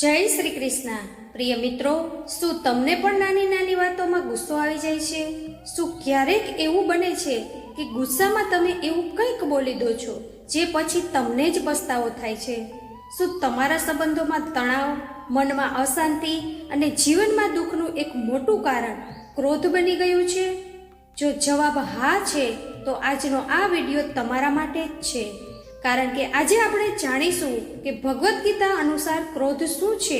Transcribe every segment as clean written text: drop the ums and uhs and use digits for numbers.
જય શ્રી કૃષ્ણ। પ્રિય મિત્રો, શું તમને પણ નાની નાની વાતોમાં ગુસ્સો આવી જાય છે? શું ક્યારેક એવું બને છે કે ગુસ્સામાં તમે એવું કંઈક બોલી દો છો જે પછી તમને જ પસ્તાવો થાય છે? શું તમારા સંબંધોમાં તણાવ, મનમાં અશાંતિ અને જીવનમાં દુઃખનું એક મોટું કારણ ક્રોધ બની ગયું છે? જો જવાબ હા છે તો આજનો આ વિડીયો તમારા માટે જ છે, કારણ કે આજે આપણે જાણીશું કે ભગવદ્ ગીતા અનુસાર ક્રોધ શું છે,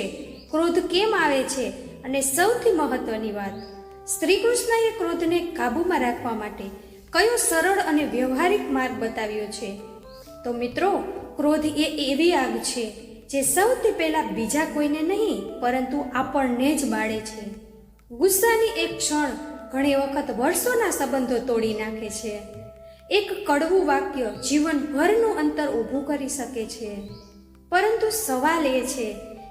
ક્રોધ કેમ આવે છે અને સૌથી મહત્વની વાત, શ્રી કૃષ્ણએ ક્રોધને કાબૂમાં રાખવા માટે કયો સરળ અને વ્યવહારિક માર્ગ બતાવ્યો છે। તો મિત્રો, ક્રોધ એ એવી આગ છે જે સૌથી પહેલા બીજા કોઈને નહીં પરંતુ આપણને જ બાળે છે। ગુસ્સાની એક ક્ષણ ઘણી વખત વર્ષોના સંબંધો તોડી નાખે છે। એક કડવું વાક્ય જીવનભરનું અંતર ઊભું કરી શકે છે। પરંતુ સવાલ એ છે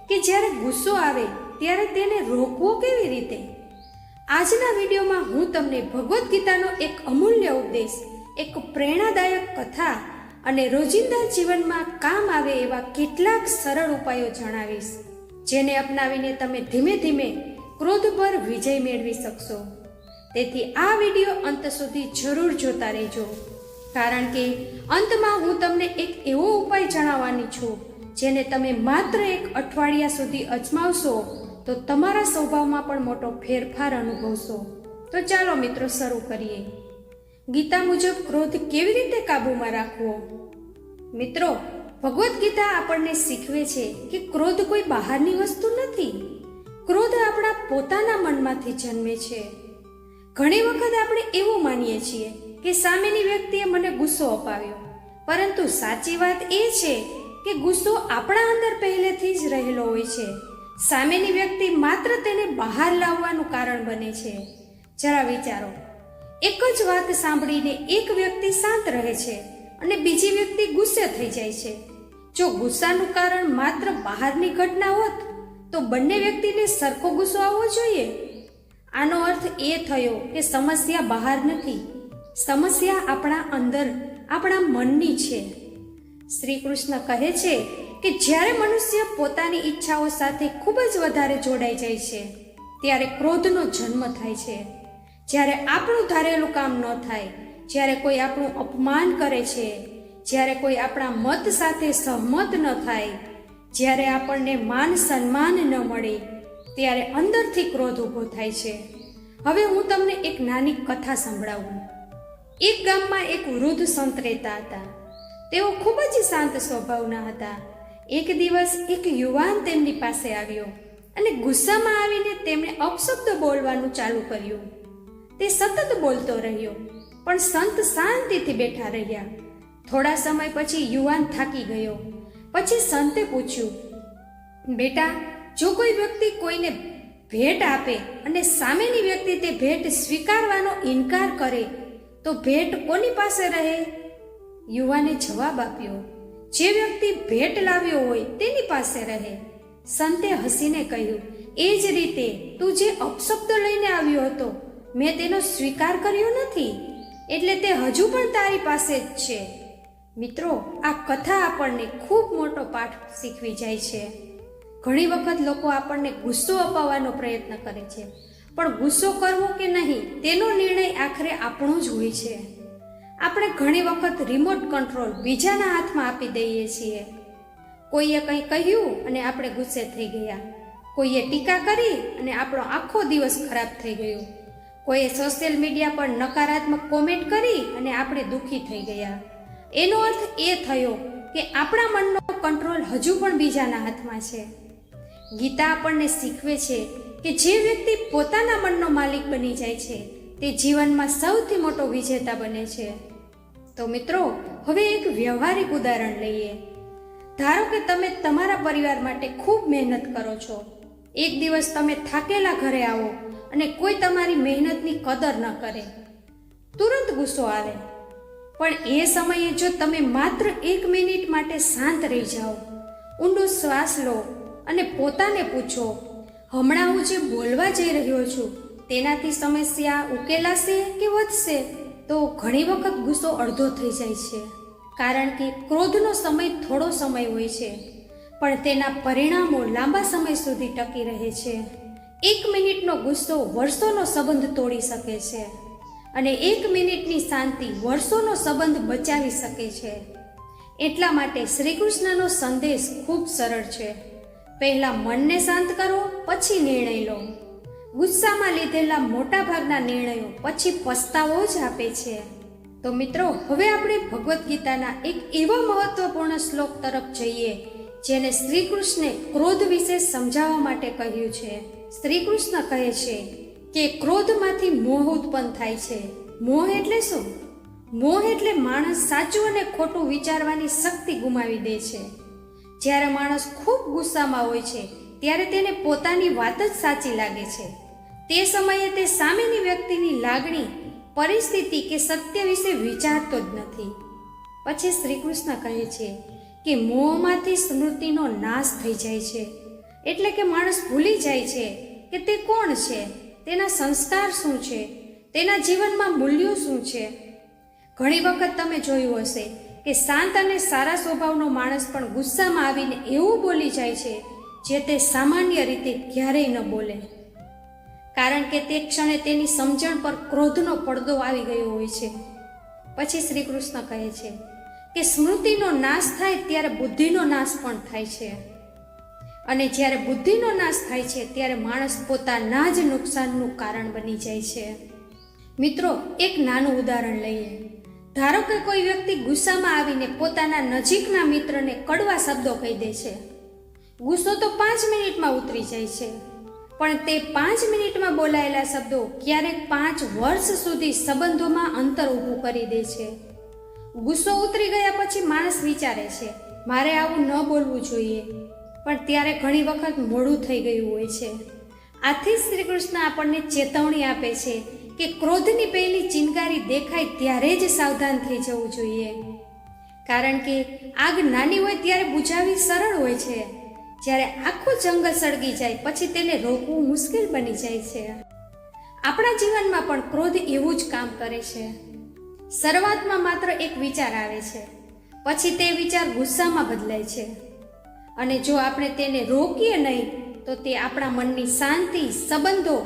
કે જ્યારે ગુસ્સો આવે ત્યારે તેને રોકવો કેવી રીતે? આજના વિડીયોમાં હું તમને ભગવદ્ ગીતાનો એક અમૂલ્ય ઉપદેશ, એક પ્રેરણાદાયક કથા અને રોજિંદા જીવનમાં કામ આવે એવા કેટલાક સરળ ઉપાયો જણાવીશ, જેને અપનાવીને તમે ધીમે ધીમે ક્રોધ પર વિજય મેળવી શકશો। તેથી આ વિડીયો અંત સુધી જરૂર જોતા રહેજો, કારણ કે અંતમાં હું તમને એક એવો ઉપાય જણાવવાની છું જેને તમે માત્ર એક અઠવાડિયા સુધી અજમાવશો તો તમારા સ્વભાવમાં પણ મોટો ફેરફાર અનુભવશો। તો ચાલો મિત્રો, શરૂ કરીએ। ગીતા મુજબ ક્રોધ કેવી રીતે કાબૂમાં રાખવો? મિત્રો, ભગવદ્ ગીતા આપણને શીખવે છે કે ક્રોધ કોઈ બહારની વસ્તુ નથી। ક્રોધ આપણા પોતાના મનમાંથી જન્મે છે। ઘણી વખત આપણે એવું માનીએ છીએ કે સામેની વ્યક્તિએ મને ગુસ્સો અપાવ્યો, પરંતુ સાચી વાત એ છે કે ગુસ્સો આપણા અંદર પહેલેથી જ રહેલો હોય છે। સામેની વ્યક્તિ માત્ર તેને બહાર લાવવાનું કારણ બને છે। જરા વિચારો, એક જ વાત સાંભળીને એક વ્યક્તિ શાંત રહે છે અને બીજી વ્યક્તિ ગુસ્સે થઈ જાય છે। જો ગુસ્સાનું કારણ માત્ર બહારની ઘટના હોત તો બંને વ્યક્તિને સરખો ગુસ્સો આવવો જોઈએ। આનો અર્થ એ થયો કે સમસ્યા બહાર નથી, સમસ્યા આપણા અંદર, આપણા મનની છે। શ્રી કૃષ્ણ કહે છે કે જ્યારે મનુષ્ય પોતાની ઈચ્છાઓ સાથે ખૂબ જ વધારે જોડાઈ જાય છે ત્યારે ક્રોધનો જન્મ થાય છે। જ્યારે આપણું ધારેલું કામ ન થાય, જ્યારે કોઈ આપણું અપમાન કરે છે, જ્યારે કોઈ આપણા મત સાથે સહમત ન થાય, જ્યારે આપણને માન સન્માન ન મળે, ત્યારે અંદરથી ક્રોધ ઊભો થાય છે। હવે હું તમને એક નાની કથા સંભળાવું। એક ગામમાં એક વૃદ્ધ સંત રહેતા હતા। તેઓ ખૂબ જ શાંત સ્વભાવના હતા। એક દિવસ એક યુવાન તેમની પાસે આવ્યો અને ગુસ્સામાં આવીને તેમણે અપશબ્દ બોલવાનું ચાલુ કર્યું। તે સતત બોલતો રહ્યો, પણ સંત શાંતિથી બેઠા રહ્યા। થોડા સમય પછી યુવાન થાકી ગયો। પછી સંતે પૂછ્યું, બેટા, જો કોઈ વ્યક્તિ કોઈને ભેટ આપે અને સામેની વ્યક્તિ તે ભેટ સ્વીકારવાનો ઇનકાર કરે તો ભેટ કોની પાસે રહે? યુવાને જવાબ આપ્યો, જે વ્યક્તિ ભેટ લાવ્યો હોય તેની પાસે રહે। સંતે હસીને કહ્યું, એ જ રીતે તું જે અપશબ્દ લઈને આવ્યો હતો, મેં તેનો સ્વીકાર કર્યો નથી, એટલે તે હજુ પણ તારી પાસે જ છે। મિત્રો, આ કથા આપણને ખૂબ મોટો પાઠ શીખવી જાય છે। ઘણી વખત લોકો આપણને ગુસ્સો અપાવવાનો પ્રયત્ન કરે છે, પણ ગુસ્સો કરવો કે નહીં તેનો નિર્ણય આખરે આપણો જ હોય છે। આપણે ઘણી વખત રિમોટ કંટ્રોલ બીજાના હાથમાં આપી દઈએ છીએ। કોઈએ કંઈ કહ્યું અને આપણે ગુસ્સે થઈ ગયા, કોઈએ ટીકા કરી અને આપણો આખો દિવસ ખરાબ થઈ ગયો, કોઈએ સોશિયલ મીડિયા પર નકારાત્મક કોમેન્ટ કરી અને આપણે દુઃખી થઈ ગયા। એનો અર્થ એ થયો કે આપણા મનનો કંટ્રોલ હજુ પણ બીજાના હાથમાં છે। ગીતા આપણને શીખવે છે કે જે વ્યક્તિ પોતાના મનનો માલિક બની જાય છે તે જીવનમાં સૌથી મોટો વિજેતા બને છે। તો મિત્રો, હવે એક વ્યવહારિક ઉદાહરણ લઈએ। ધારો કે તમે તમારા પરિવાર માટે ખૂબ મહેનત કરો છો। એક દિવસ તમે થાકેલા ઘરે આવો અને કોઈ તમારી મહેનતની કદર ન કરે, તુરંત ગુસ્સો આવે। પણ એ સમયે જો તમે માત્ર 1 મિનિટ માટે શાંત રહી જાઓ, ઊંડો શ્વાસ લો અને પોતાને પૂછો, હમણાં હું જે બોલવા જઈ રહ્યો છું તેનાથી સમસ્યા ઉકેલાશે કે વધશે? તો ઘણી વખત ગુસ્સો અડધો થઈ જાય છે, કારણ કે ક્રોધનો સમય થોડો સમય હોય છે। પણ તેના પરિણામો લાંબા સમય સુધી ટકી રહે છે. 1 મિનિટનો ગુસ્સો વર્ષોનો સંબંધ તોડી શકે છે અને 1 મિનિટની શાંતિ વર્ષોનો સંબંધ બચાવી શકે છે. એટલા માટે શ્રી કૃષ્ણનો સંદેશ ખૂબ સરળ છે. પહેલા મનને શાંત કરો, પછી નિર્ણય લો. ગુસ્સામાં લીધેલા મોટા ભાગના નિર્ણયો પછી પસ્તાવો જ આપે છે. તો મિત્રો, હવે આપણે ભગવદ્ ગીતાના એક એવા મહત્વપૂર્ણ શ્લોક તરફ જઈએ જેને શ્રી કૃષ્ણે ક્રોધ વિશે સમજાવવા માટે કહ્યું છે. શ્રી કૃષ્ણ કહે છે કે ક્રોધમાંથી મોહ ઉત્પન્ન થાય છે. મોહ એટલે શું? મોહ એટલે માણસ સાચું અને ખોટું વિચારવાની શક્તિ ગુમાવી દે છે. જ્યારે માણસ ખૂબ ગુસ્સામાં હોય છે ત્યારે તેને પોતાની વાત જ સાચી લાગે છે. તે સમયે તે સામેની વ્યક્તિની લાગણી, પરિસ્થિતિ કે સત્ય વિશે વિચારતો જ નથી. પછી શ્રી કૃષ્ણ કહે છે કે મોહમાંથી સ્મૃતિનો નાશ થઈ જાય છે. એટલે કે માણસ ભૂલી જાય છે કે તે કોણ છે, તેના સંસ્કાર શું છે, તેના જીવનમાં મૂલ્યો શું છે. ઘણી વખત તમે જોયું હશે કે શાંત અને સારા સ્વભાવનો માણસ પણ ગુસ્સામાં આવીને એવું બોલી જાય છે જે તે સામાન્ય રીતે ક્યારેય ન બોલે. કારણ કે તે ક્ષણે તેની સમજણ પર ક્રોધનો પડદો આવી ગયો હોય છે. પછી શ્રી કૃષ્ણ કહે છે કે સ્મૃતિનો નાશ થાય ત્યારે બુદ્ધિનો નાશ પણ થાય છે. અને જ્યારે બુદ્ધિનો નાશ થાય છે ત્યારે માણસ પોતાના જ નુકસાનનું કારણ બની જાય છે. મિત્રો, એક નાનું ઉદાહરણ લઈએ. ધારો કે કોઈ વ્યક્તિ ગુસ્સામાં આવીને પોતાના નજીકના મિત્રને કડવા શબ્દો કહી દે છે. ગુસ્સો તો 5 મિનિટમાં ઉતરી જાય છે, પણ તે 5 મિનિટમાં બોલાયેલા શબ્દો ક્યારેક 5 વર્ષ સુધી સંબંધોમાં અંતર ઊભું કરી દે છે. ગુસ્સો ઉતરી ગયા પછી માણસ વિચારે છે, મારે આવું ન બોલવું જોઈએ, પણ ત્યારે ઘણી વખત મોડું થઈ ગયું હોય છે. આથી શ્રી કૃષ્ણ આપણને ચેતવણી આપે છે કે ક્રોધની પહેલી ચિનગારી દેખાય ત્યારે જ સાવધાન થઈ જવું જોઈએ. કારણ કે આગ નાની હોય ત્યારે બુઝાવવી સરળ હોય છે, જ્યારે આખું જંગલ સળગી જાય પછી તેને રોકવું મુશ્કેલ બની જાય છે. આપણા જીવનમાં પણ ક્રોધ એવું જ કામ કરે છે. શરૂઆતમાં માત્ર એક વિચાર આવે છે, પછી તે વિચાર ગુસ્સામાં બદલાય છે, અને જો આપણે તેને રોકીએ નહીં તો તે આપણા મનની શાંતિ, સંબંધો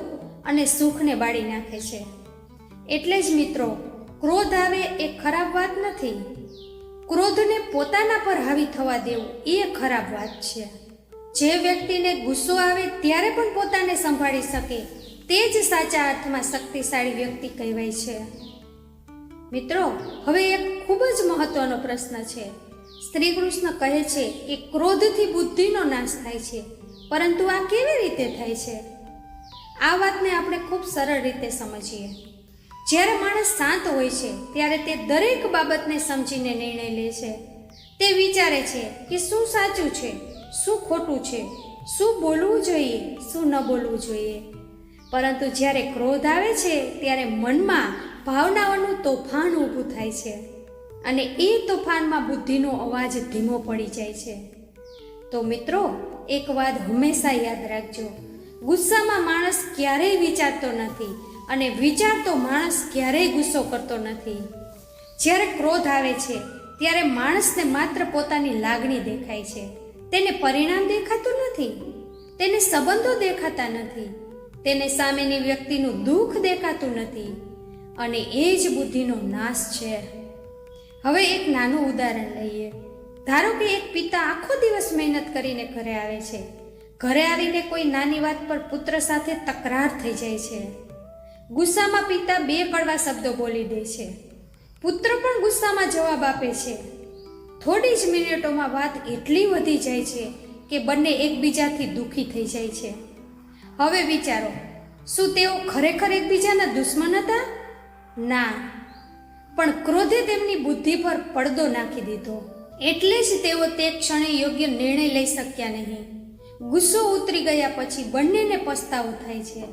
અને સુખને બાળી નાખે છે. એટલે જ મિત્રો, ક્રોધ આવે એ ખરાબ વાત નથી. ક્રોધને પોતાના પર હાવી થવા દેવું એ ખરાબ વાત છે. જે વ્યક્તિને ગુસ્સો આવે ત્યારે પણ પોતાને સંભાળી શકે તે જ સાચા અર્થમાં શક્તિશાળી વ્યક્તિ કહેવાય છે. મિત્રો, હવે એક ખૂબ જ મહત્વનો પ્રશ્ન છે. શ્રી કૃષ્ણ કહે છે કે ક્રોધથી બુદ્ધિનો નાશ થાય છે, પરંતુ આ કેવી રીતે થાય છે? આ વાતને આપણે ખૂબ સરળ રીતે સમજીએ. જ્યારે માણસ શાંત હોય છે ત્યારે તે દરેક બાબતને સમજીને નિર્ણય લે છે. તે વિચારે છે કે શું સાચું છે, શું ખોટું છે, શું બોલવું જોઈએ, શું ન બોલવું જોઈએ. પરંતુ જ્યારે ક્રોધ આવે છે ત્યારે મનમાં ભાવનાઓનું તોફાન ઊભું થાય છે, અને એ તોફાનમાં બુદ્ધિનો અવાજ ધીમો પડી જાય છે. તો મિત્રો, એક વાત હંમેશા યાદ રાખજો, ગુસ્સામાં માણસ ક્યારેય વિચારતો નથી, અને વિચારતો માણસ ક્યારેય ગુસ્સો કરતો નથી. જ્યારે ક્રોધ આવે છે ત્યારે માણસને માત્ર પોતાની લાગણી દેખાય છે. તેને પરિણામ દેખાતું નથી, તેને સંબંધો દેખાતા નથી, તેને સામેની વ્યક્તિનું દુઃખ દેખાતું નથી, અને એ જ બુદ્ધિનો નાશ છે. હવે એક નાનું ઉદાહરણ લઈએ. ધારો કે એક પિતા આખો દિવસ મહેનત કરીને ઘરે આવે છે. ઘરે આવીને કોઈ નાની વાત પર પુત્ર સાથે તકરાર થઈ જાય છે. ગુસ્સામાં પિતા 2 કડવા શબ્દો બોલી દે છે. પુત્ર પણ ગુસ્સામાં જવાબ આપે છે. થોડી જ મિનિટોમાં વાત એટલી વધી જાય છે કે બંને એકબીજાથી દુઃખી થઈ જાય છે. હવે વિચારો, શું તેઓ ખરેખર એકબીજાના દુશ્મન હતા? ના, પણ ક્રોધે તેમની બુદ્ધિ પર પડદો નાખી દીધો. એટલે જ તેઓ તે ક્ષણે યોગ્ય નિર્ણય લઈ શક્યા નહીં. ગુસ્સો ઉતરી ગયા પછી બંનેને પસ્તાવો થાય છે,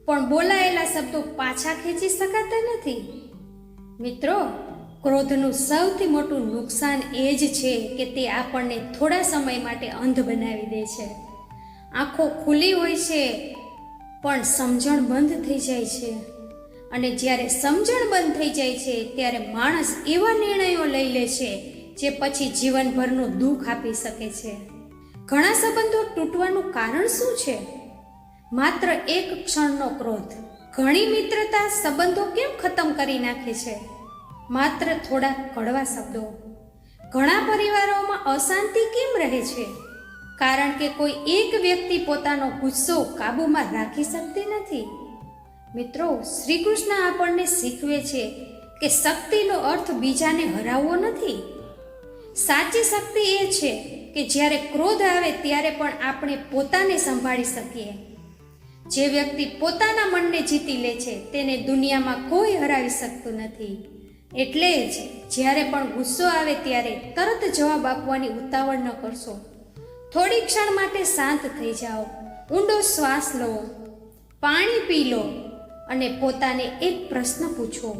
પણ બોલાયેલા શબ્દો પાછા ખેંચી શકાતા નથી. મિત્રો, ક્રોધનું સૌથી મોટું નુકસાન એ જ છે કે તે આપણને થોડા સમય માટે અંધ બનાવી દે છે. આંખો ખુલ્લી હોય છે પણ સમજણ બંધ થઈ જાય છે, અને જ્યારે સમજણ બંધ થઈ જાય છે ત્યારે માણસ એવા નિર્ણયો લઈ લે છે જે પછી જીવનભરનું દુઃખ આપી શકે છે. ઘણા સંબંધો તૂટવાનું કારણ શું છે? માત્ર એક ક્ષણનો ક્રોધ. ઘણી મિત્રતા સંબંધો કેમ ખતમ કરી નાખે છે? માત્ર થોડા કડવા શબ્દો. ઘણા પરિવારોમાં અશાંતિ કેમ રહે છે? કારણ કે કોઈ એક વ્યક્તિ પોતાનો ગુસ્સો કાબૂમાં રાખી શકતી નથી. મિત્રો, શ્રી કૃષ્ણ આપણને શીખવે છે કે શક્તિનો અર્થ બીજાને હરાવવો નથી. સાચી શક્તિ એ છે કે જ્યારે ક્રોધ આવે ત્યારે પણ આપણે પોતાને સંભાળી શકીએ. જે વ્યક્તિ પોતાના મનને જીતી લે છે તેને દુનિયામાં કોઈ હરાવી શકતું નથી. એટલે જ જ્યારે પણ ગુસ્સો આવે ત્યારે તરત જવાબ આપવાની ઉતાવળ ન કરશો. થોડી ક્ષણ માટે શાંત થઈ જાઓ, ઊંડો શ્વાસ લો, પાણી પી લો અને પોતાને એક પ્રશ્ન પૂછો: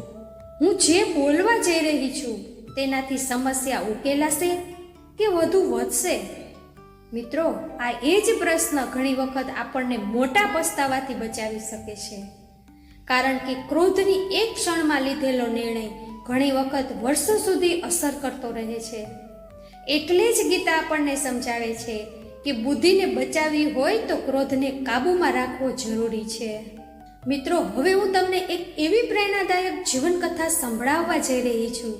હું જે બોલવા જઈ રહી છું તેનાથી સમસ્યા ઉકેલાશે કે વધુ વધશે? મિત્રો, આ એ જ પ્રશ્ન ઘણી વખત આપણને મોટા પસ્તાવાથી બચાવી શકે છે. કારણ કે ક્રોધની એક ક્ષણમાં લીધેલો નિર્ણય ઘણી વખત વર્ષો સુધી અસર કરતો રહે છે. એટલે જ ગીતા આપણને સમજાવે છે કે બુદ્ધિને બચાવવી હોય તો ક્રોધને કાબૂમાં રાખવો જરૂરી છે. મિત્રો, હવે હું તમને એક એવી પ્રેરણાદાયક જીવનકથા સંભળાવવા જઈ રહી છું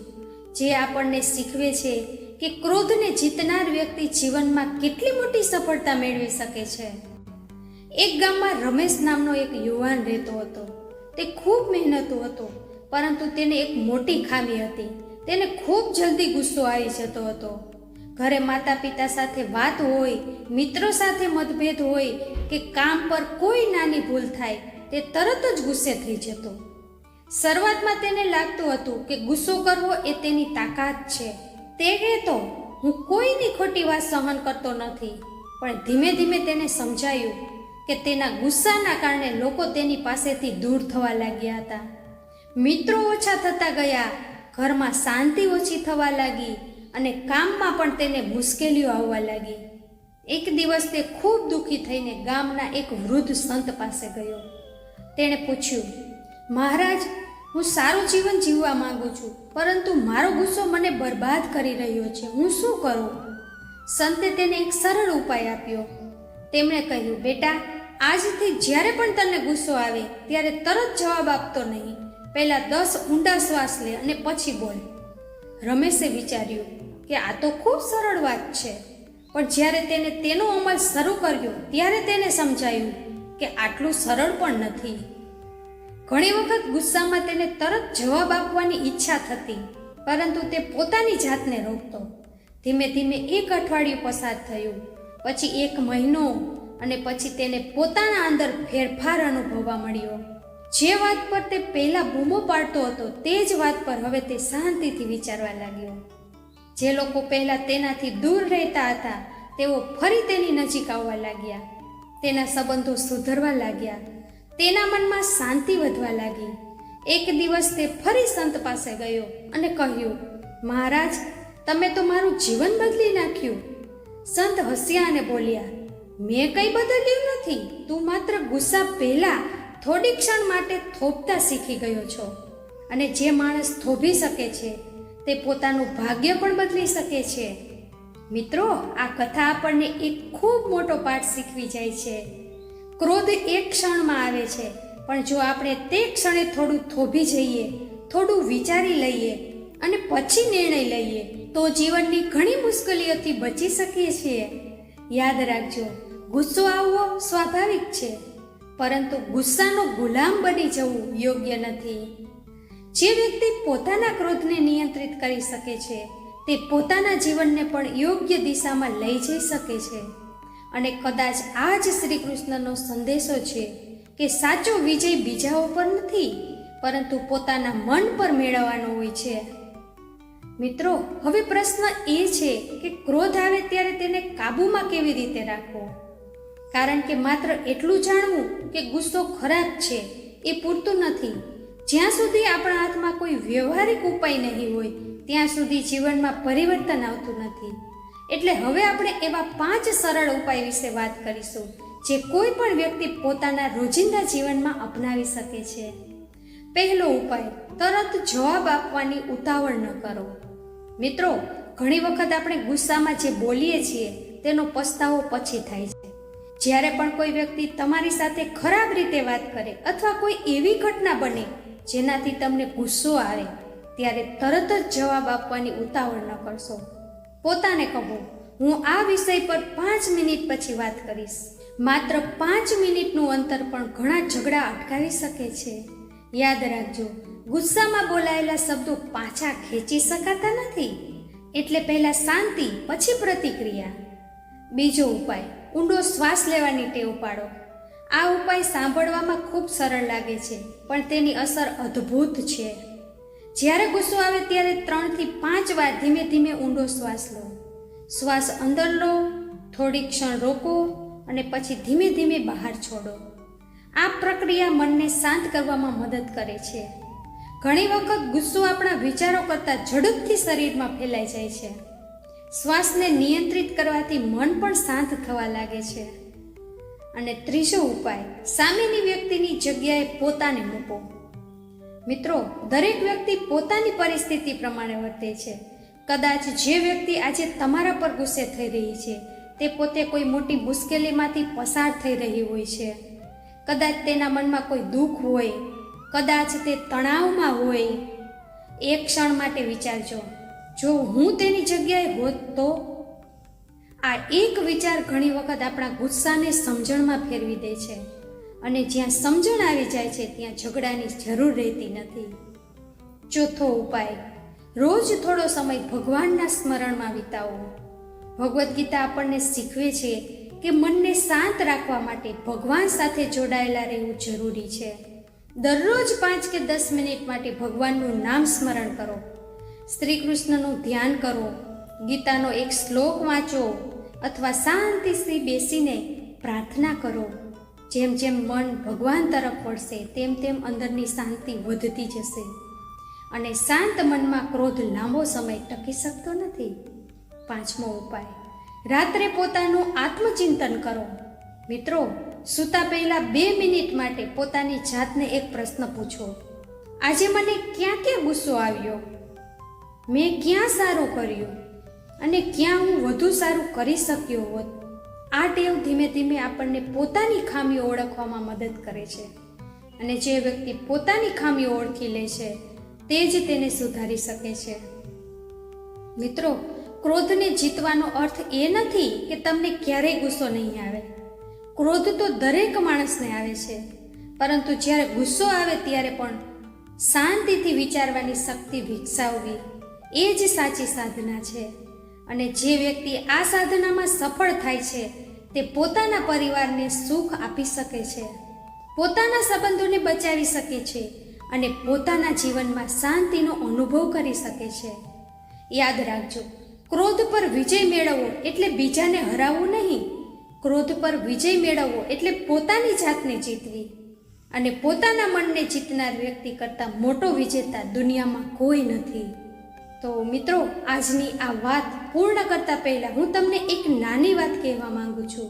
જે આપણને શીખવે છે કે ક્રોધને જીતનાર વ્યક્તિ જીવનમાં કેટલી મોટી સફળતા મેળવી શકે છે. એક ગામમાં રમેશ નામનો એક યુવાન રહેતો હતો. તે ખૂબ મહેનતુ હતો, પરંતુ તેને એક મોટી ખામી હતી. તેને ખૂબ જલ્દી ગુસ્સો આવી જતો હતો. ઘરે માતા પિતા સાથે વાત હોય, મિત્રો સાથે મતભેદ હોય કે કામ પર કોઈ નાની ભૂલ થાય, તે તરત જ ગુસ્સે થઈ જતો. શરૂઆતમાં તેને લાગતું હતું કે ગુસ્સો કરવો એ તેની તાકાત છે. તે કહેતો, હું કોઈની ખોટી વાત સહન કરતો નથી. પણ ધીમે ધીમે તેને સમજાયું કે તેના ગુસ્સાના કારણે લોકો તેની પાસેથી દૂર થવા લાગ્યા હતા. મિત્રો ઓછા થતા ગયા, ઘરમાં શાંતિ ઓછી થવા લાગી અને કામમાં પણ તેને મુશ્કેલીઓ આવવા લાગી. એક દિવસ તે ખૂબ દુઃખી થઈને ગામના એક વૃદ્ધ સંત પાસે ગયો. તેણે પૂછ્યું, મહારાજ, હું સારું જીવન જીવવા માંગુ છું, પરંતુ મારો ગુસ્સો મને બરબાદ કરી રહ્યો છે. હું શું કરું? સંતે તેને એક સરળ ઉપાય આપ્યો. તેમણે કહ્યું, બેટા, આજથી જ્યારે પણ તને ગુસ્સો આવે ત્યારે તરત જવાબ આપતો નહીં. પહેલા 10 ઊંડા શ્વાસ લે અને પછી બોલ. રમેશે વિચાર્યું કે આ તો ખૂબ સરળ વાત છે, પણ જ્યારે તેને તેનો અમલ શરૂ કર્યો ત્યારે તેને સમજાયું કે આટલું સરળ પણ નથી. ઘણી વખત ગુસ્સામાં તેને તરત જવાબ આપવાની ઈચ્છા થતી, પરંતુ તે પોતાની જાતને રોકતો. ધીમે ધીમે 1 અઠવાડિયું પસાર થયું, પછી 1 મહિનો, અને પછી તેને પોતાના અંદર ફેરફાર અનુભવવા મળ્યો. જે વાત પર તે પહેલા બૂમો પાડતો હતો તે જ વાત પર હવે તે શાંતિથી વિચારવા લાગ્યો. જે લોકો પહેલા તેનાથી દૂર રહેતા હતા તેઓ ફરી તેની નજીક આવવા લાગ્યા. તેના સંબંધો સુધરવા લાગ્યા. તેના મનમાં શાંતિ વધવા લાગી. એક દિવસ તે ફરી સંત પાસે ગયો અને કહ્યું, મહારાજ, તમે તો મારું જીવન બદલી નાખ્યું. સંત હસ્યા અને બોલ્યા, મેં કંઈ બદલ્યું નથી. તું માત્ર ગુસ્સા પહેલા થોડી ક્ષણ માટે થોભતા શીખી ગયો છો. અને જે માણસ થોભી શકે છે તે પોતાનું ભાગ્ય પણ બદલી શકે છે. મિત્રો, આ કથા આપણને એક ખૂબ મોટો પાઠ શીખવી જાય છે. ક્રોધ એક ક્ષણમાં આવે છે, પણ જો આપણે તે ક્ષણે થોડું થોભી જઈએ, થોડું વિચારી લઈએ અને પછી નિર્ણય લઈએ તો જીવનની ઘણી મુશ્કેલીઓથી બચી શકીએ છીએ. યાદ રાખજો, ગુસ્સો આવવો સ્વાભાવિક છે, પરંતુ ગુસ્સાનો ગુલામ બની જવું યોગ્ય નથી. જે વ્યક્તિ પોતાના ક્રોધને નિયંત્રિત કરી શકે છે તે પોતાના જીવનને પણ યોગ્ય દિશામાં લઈ જઈ શકે છે. અને કદાચ આ જ શ્રી કૃષ્ણનો સંદેશો છે કે સાચો વિજય બીજાઓ પર નથી, પરંતુ પોતાના મન પર મેળવવાનો હોય છે. મિત્રો, હવે પ્રશ્ન એ છે કે ક્રોધ આવે ત્યારે તેને કાબૂમાં કેવી રીતે રાખવો? કારણ કે માત્ર એટલું જાણવું કે ગુસ્સો ખરાબ છે એ પૂરતું નથી. જ્યાં સુધી આપણા હાથમાં કોઈ વ્યવહારિક ઉપાય નહીં હોય ત્યાં સુધી જીવનમાં પરિવર્તન આવતું નથી. એટલે હવે આપણે એવા 5 સરળ ઉપાય વિશે વાત કરીશું જે કોઈ પણ વ્યક્તિ પોતાના રોજિંદા જીવનમાં અપનાવી શકે છે. પહેલો ઉપાય, તરત જવાબ આપવાની ઉતાવળ ન કરો. મિત્રો, ઘણી વખત આપણે ગુસ્સામાં જે બોલીએ છીએ તેનો પસ્તાવો પછી થાય છે. જ્યારે પણ કોઈ વ્યક્તિ તમારી સાથે ખરાબ રીતે વાત કરે અથવા કોઈ એવી ઘટના બને જેનાથી તમને ગુસ્સો આવે, ત્યારે તરત જ જવાબ આપવાની ઉતાવળ ન કરશો. પોતાને કહો, હું આ વિષય પર 5 મિનિટ પછી વાત કરીશ. માત્ર 5 મિનિટનું અંતર પણ ઘણા ઝઘડા અટકાવી શકે છે. યાદ રાખજો, ગુસ્સામાં બોલાયેલા શબ્દો પાછા ખેંચી શકાતા નથી. એટલે પહેલા શાંતિ, પછી પ્રતિક્રિયા. બીજો ઉપાય, ઊંડો શ્વાસ લેવાની ટેવ પાડો. આ ઉપાય સાંભળવામાં ખૂબ સરળ લાગે છે, પણ તેની અસર અદ્ભુત છે. જ્યારે ગુસ્સો આવે ત્યારે 3 થી 5 વાર ધીમે ધીમે ઊંડો શ્વાસ લો. શ્વાસ અંદર લો, થોડી ક્ષણ રોકો અને પછી ધીમે ધીમે બહાર છોડો. આ પ્રક્રિયા મનને શાંત કરવામાં મદદ કરે છે. ઘણી વખત ગુસ્સો આપણા વિચારો કરતાં ઝડપથી શરીરમાં ફેલાઈ જાય છે. શ્વાસને નિયંત્રિત કરવાથી મન પણ શાંત થવા લાગે છે. અને ત્રીજો ઉપાય, સામેની વ્યક્તિની જગ્યાએ પોતાને મૂકો. મિત્રો, દરેક વ્યક્તિ પોતાની પરિસ્થિતિ પ્રમાણે વર્તે છે. કદાચ જે વ્યક્તિ આજે તમારા પર ગુસ્સે થઈ રહી છે તે પોતે કોઈ મોટી મુશ્કેલીમાંથી પસાર થઈ રહી હોય છે. કદાચ તેના મનમાં કોઈ દુઃખ હોય, કદાચ તે તણાવમાં હોય. એક ક્ષણ માટે વિચારજો, જો હું તેની જગ્યાએ હોત તો. આ એક વિચાર ઘણી વખત આપણા ગુસ્સાને સમજણમાં ફેરવી દે છે, અને જ્યાં સમજણ આવી જાય છે ત્યાં ઝઘડાની જરૂર રહેતી નથી. ચોથો ઉપાય, રોજ થોડો સમય ભગવાનના સ્મરણમાં વિતાવો. ભગવદ્ ગીતા આપણને શીખવે છે કે મનને શાંત રાખવા માટે ભગવાન સાથે જોડાયેલા રહેવું જરૂરી છે. દરરોજ 5 કે 10 મિનિટ માટે ભગવાનનું નામ સ્મરણ કરો. શ્રી કૃષ્ણનું ધ્યાન કરો, ગીતાનો એક શ્લોક વાંચો અથવા શાંતિથી બેસીને પ્રાર્થના કરો. જેમ જેમ મન ભગવાન તરફ વળશે તેમ તેમ અંદરની શાંતિ વધતી જશે. અને શાંત મનમાં ક્રોધ લાંબો સમય ટકી શકતો નથી. 5મો ઉપાય, રાત્રે પોતાનું આત્મચિંતન કરો. મિત્રો, સૂતા પહેલા 2 મિનિટ માટે પોતાની જાતને એક પ્રશ્ન પૂછો. આજે મને ક્યાં ક્યાં ગુસ્સો આવ્યો? મેં ક્યાં સારું કર્યું? અને ક્યાં હું વધુ સારું કરી શક્યો હોત? આ ટેવ ધીમે ધીમે આપણને પોતાની ખામીઓ ઓળખવામાં મદદ કરે છે. અને જે વ્યક્તિ પોતાની ખામીઓ ઓળખી લે છે તે જ તેને સુધારી શકે છે. મિત્રો, ક્રોધને જીતવાનો અર્થ એ નથી કે તમને ક્યારેય ગુસ્સો નહીં આવે. ક્રોધ તો દરેક માણસને આવે છે, પરંતુ જ્યારે ગુસ્સો આવે ત્યારે પણ શાંતિથી વિચારવાની શક્તિ વિકસાવવી એ જ સાચી સાધના છે. અને જે વ્યક્તિ આ સાધનામાં સફળ થાય છે તે પોતાના પરિવારને સુખ આપી શકે છે, પોતાના સંબંધોને બચાવી શકે છે અને પોતાના જીવનમાં શાંતિનો અનુભવ કરી શકે છે. યાદ રાખજો, ક્રોધ પર વિજય મેળવવો એટલે બીજાને હરાવવું નહીં. ક્રોધ પર વિજય મેળવવો એટલે પોતાની જાતને જીતવી. અને પોતાના મનને જીતનાર વ્યક્તિ કરતાં મોટો વિજેતા દુનિયામાં કોઈ નથી. તો મિત્રો, આજની આ વાત પૂર્ણ કરતા પહેલા હું તમને એક નાની વાત કહેવા માંગુ છું.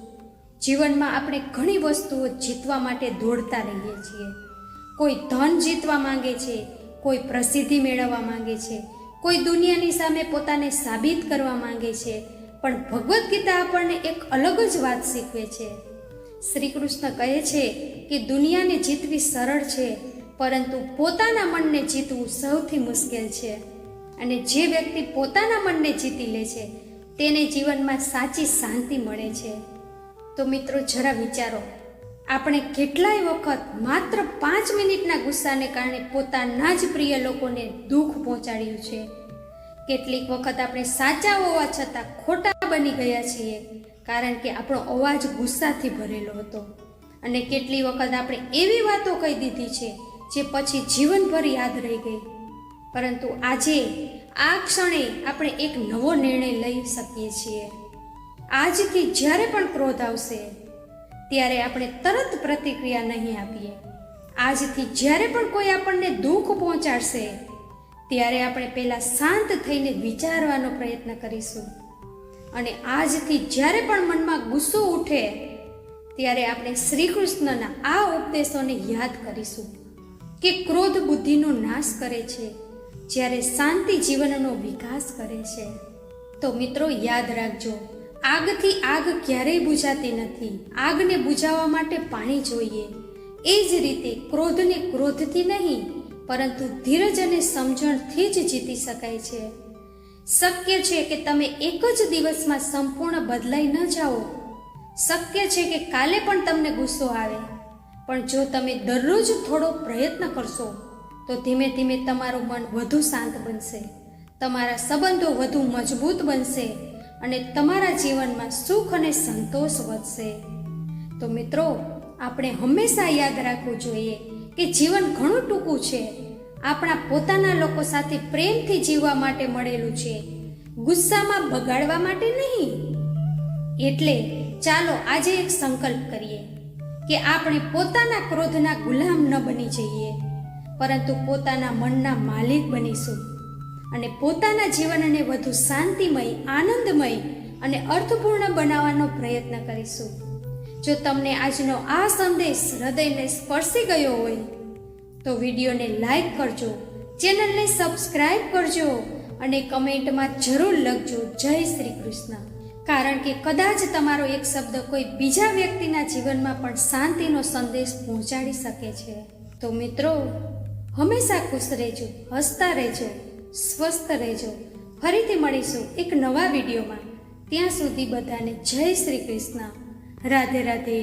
જીવનમાં આપણે ઘણી વસ્તુઓ જીતવા માટે દોડતા રહીએ છીએ. કોઈ ધન જીતવા માંગે છે, કોઈ પ્રસિદ્ધિ મેળવવા માંગે છે, કોઈ દુનિયાની સામે પોતાને સાબિત કરવા માંગે છે. પણ ભગવદ્ ગીતા આપણને એક અલગ જ વાત શીખવે છે. શ્રી કૃષ્ણ કહે છે કે દુનિયાને જીતવી સરળ છે, પરંતુ પોતાના મનને જીતવું સૌથી મુશ્કેલ છે. અને જે વ્યક્તિ પોતાના મનને જીતી લે છે તેને જીવનમાં સાચી શાંતિ મળે છે. તો મિત્રો, જરા વિચારો, આપણે કેટલાય વખત માત્ર 5 મિનિટના ગુસ્સાને કારણે પોતાના જ પ્રિય લોકોને દુઃખ પહોંચાડ્યું છે. કેટલીક વખત આપણે સાચા હોવા છતાં ખોટા બની ગયા છીએ, કારણ કે આપણો અવાજ ગુસ્સાથી ભરેલો હતો. અને કેટલી વખત આપણે એવી વાતો કહી દીધી છે જે પછી જીવનભર યાદ રહી ગઈ. પરંતુ આજે આ ક્ષણે આપણે એક નવો નિર્ણય લઈ શકીએ છીએ. આજથી જ્યારે પણ ક્રોધ આવશે ત્યારે આપણે તરત પ્રતિક્રિયા નહીં આપીએ. આજથી જ્યારે પણ કોઈ આપણને દુઃખ પહોંચાડશે ત્યારે આપણે પહેલાં શાંત થઈને વિચારવાનો પ્રયત્ન કરીશું. અને આજથી જ્યારે પણ મનમાં ગુસ્સો ઉઠે ત્યારે આપણે શ્રી કૃષ્ણના આ ઉપદેશોને યાદ કરીશું કે ક્રોધ બુદ્ધિનો નાશ કરે છે, જ્યારે શાંતિ જીવનનો વિકાસ કરે છે. તો મિત્રો, યાદ રાખજો, આગથી આગ ક્યારેય બુઝાતી નથી. આગને બુઝાવવા માટે પાણી જોઈએ. એ જ રીતે ક્રોધને ક્રોધથી નહીં, પરંતુ ધીરજ અને સમજણથી જ જીતી શકાય છે. શક્ય છે કે તમે એક જ દિવસમાં સંપૂર્ણ બદલાઈ ન જાઓ. શક્ય છે કે કાલે પણ તમને ગુસ્સો આવે, પણ જો તમે દરરોજ થોડો પ્રયત્ન કરશો તો ધીમે ધીમે તમારું મન વધુ શાંત બનશે, તમારા સંબંધો વધુ મજબૂત બનશે અને તમારા જીવનમાં સુખ અને સંતોષ વધશે. તો મિત્રો, આપણે હંમેશા યાદ રાખવું જોઈએ કે જીવન ઘણું ટૂંકું છે. આપણા પોતાના લોકો સાથે પ્રેમથી જીવવા માટે મળેલું છે, ગુસ્સામાં બગાડવા માટે નહીં. એટલે ચાલો આજે એક સંકલ્પ કરીએ કે આપણે પોતાના ક્રોધના ગુલામ ન બની જઈએ, પરંતુ પોતાના મનના માલિક બનીશું અને પોતાના જીવનને વધુ શાંતિમય, આનંદમય અને અર્થપૂર્ણ બનાવવાનો પ્રયત્ન કરીશું. જો તમને આજનો આ સંદેશ હૃદયને સ્પર્શી ગયો હોય તો વિડીયોને લાઈક કરજો, ચેનલને સબસ્ક્રાઇબ કરજો અને કમેન્ટમાં જરૂર લખજો જય શ્રી કૃષ્ણ. કારણ કે કદાચ તમારો એક શબ્દ કોઈ બીજા વ્યક્તિના જીવનમાં પણ શાંતિનો સંદેશ પહોંચાડી શકે છે. તો મિત્રો, હંમેશા ખુશ રહેજો, હસતા રહેજો, સ્વસ્થ રહેજો. ફરીથી મળીશું એક નવા વિડીયોમાં. ત્યાં સુધી બધાને જય શ્રી કૃષ્ણ. રાધે રાધે.